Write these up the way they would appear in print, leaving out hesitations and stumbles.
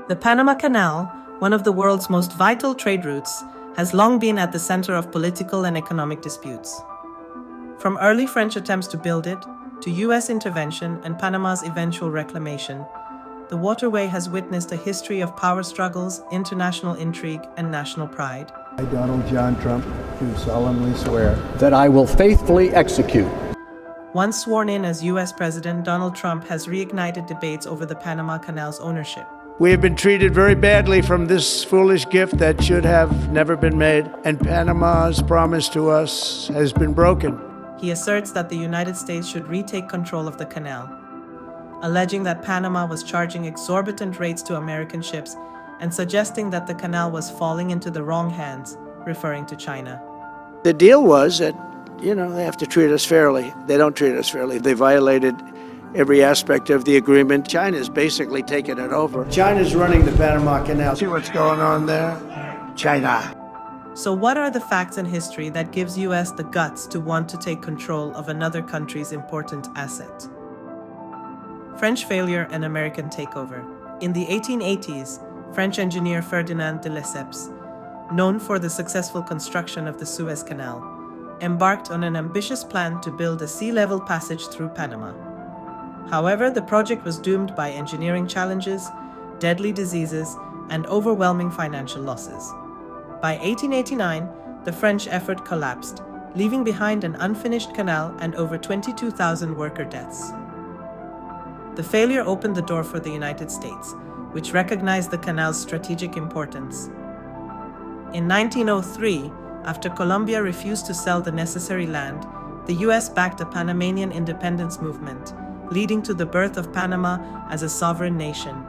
The Panama Canal, one of the world's most vital trade routes, has long been at the center of political and economic disputes. From early French attempts to build it, to U.S. intervention and Panama's eventual reclamation, the waterway has witnessed a history of power struggles, international intrigue, and national pride. I, Donald John Trump, do solemnly swear that I will faithfully execute. Once sworn in as U.S. President, Donald Trump has reignited debates over the Panama Canal's ownership. We have been treated very badly from this foolish gift that should have never been made, and Panama's promise to us has been broken. He asserts that the United States should retake control of the canal, alleging that Panama was charging exorbitant rates to American ships and suggesting that the canal was falling into the wrong hands, referring to China. The deal was that, they have to treat us fairly. They don't treat us fairly. They violated every aspect of the agreement. China's basically taken it over. China's running the Panama Canal. See what's going on there? China. So what are the facts and history that gives U.S. the guts to want to take control of another country's important asset? French failure and American takeover. In the 1880s, French engineer Ferdinand de Lesseps, known for the successful construction of the Suez Canal, embarked on an ambitious plan to build a sea-level passage through Panama. However, the project was doomed by engineering challenges, deadly diseases, and overwhelming financial losses. By 1889, the French effort collapsed, leaving behind an unfinished canal and over 22,000 worker deaths. The failure opened the door for the United States, which recognized the canal's strategic importance. In 1903, after Colombia refused to sell the necessary land, the U.S. backed a Panamanian independence movement, leading to the birth of Panama as a sovereign nation.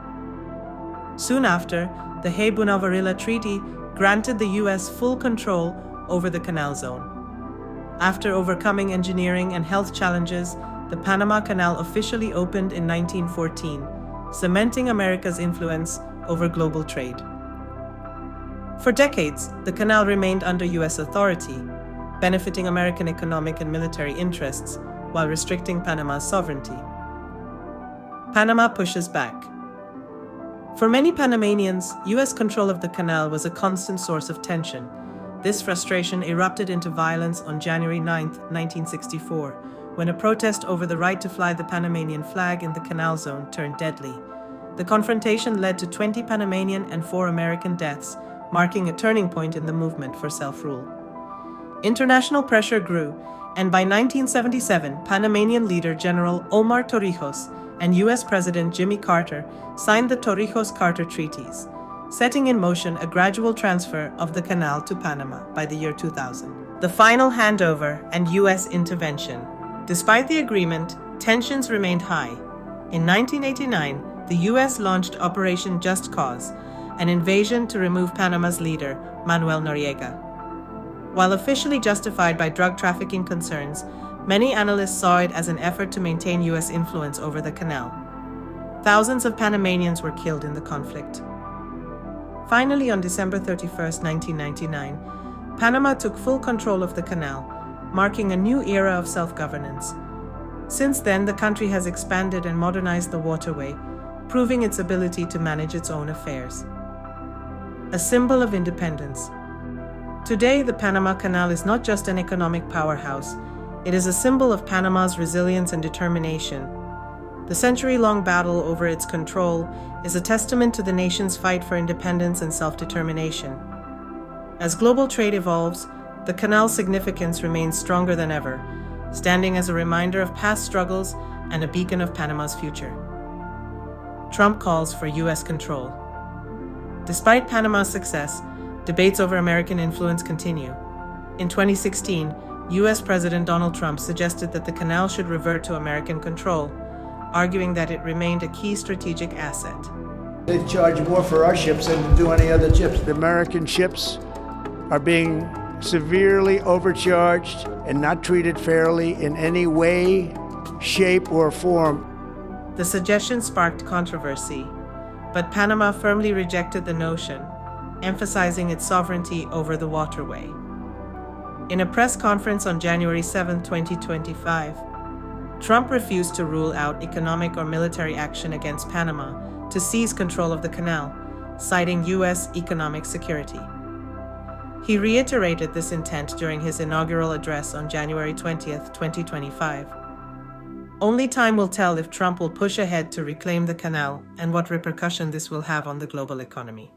Soon after, the Hay-Bunavarilla Treaty granted the U.S. full control over the canal zone. After overcoming engineering and health challenges, the Panama Canal officially opened in 1914, cementing America's influence over global trade. For decades, the canal remained under U.S. authority, benefiting American economic and military interests while restricting Panama's sovereignty. Panama pushes back. For many Panamanians, U.S. control of the canal was a constant source of tension. This frustration erupted into violence on January 9, 1964, when a protest over the right to fly the Panamanian flag in the canal zone turned deadly. The confrontation led to 20 Panamanian and 4 American deaths, marking a turning point in the movement for self-rule. International pressure grew, and by 1977, Panamanian leader General Omar Torrijos and U.S. President Jimmy Carter signed the Torrijos-Carter Treaties, setting in motion a gradual transfer of the canal to Panama by the year 2000. The final handover and U.S. intervention. Despite the agreement, tensions remained high. In 1989, the U.S. launched Operation Just Cause, an invasion to remove Panama's leader, Manuel Noriega. While officially justified by drug trafficking concerns, many analysts saw it as an effort to maintain U.S. influence over the canal. Thousands of Panamanians were killed in the conflict. Finally, on December 31, 1999, Panama took full control of the canal, marking a new era of self-governance. Since then, the country has expanded and modernized the waterway, proving its ability to manage its own affairs. A symbol of independence. Today, the Panama Canal is not just an economic powerhouse, it is a symbol of Panama's resilience and determination. The century-long battle over its control is a testament to the nation's fight for independence and self-determination. As global trade evolves, the canal's significance remains stronger than ever, standing as a reminder of past struggles and a beacon of Panama's future. Trump calls for U.S. control. Despite Panama's success, debates over American influence continue. In 2016, U.S. President Donald Trump suggested that the canal should revert to American control, arguing that it remained a key strategic asset. They charge more for our ships than to do any other ships. The American ships are being severely overcharged and not treated fairly in any way, shape, or form. The suggestion sparked controversy, but Panama firmly rejected the notion, emphasizing its sovereignty over the waterway. In a press conference on January 7, 2025, Trump refused to rule out economic or military action against Panama to seize control of the canal, citing U.S. economic security. He reiterated this intent during his inaugural address on January 20, 2025. Only time will tell if Trump will push ahead to reclaim the canal and what repercussion this will have on the global economy.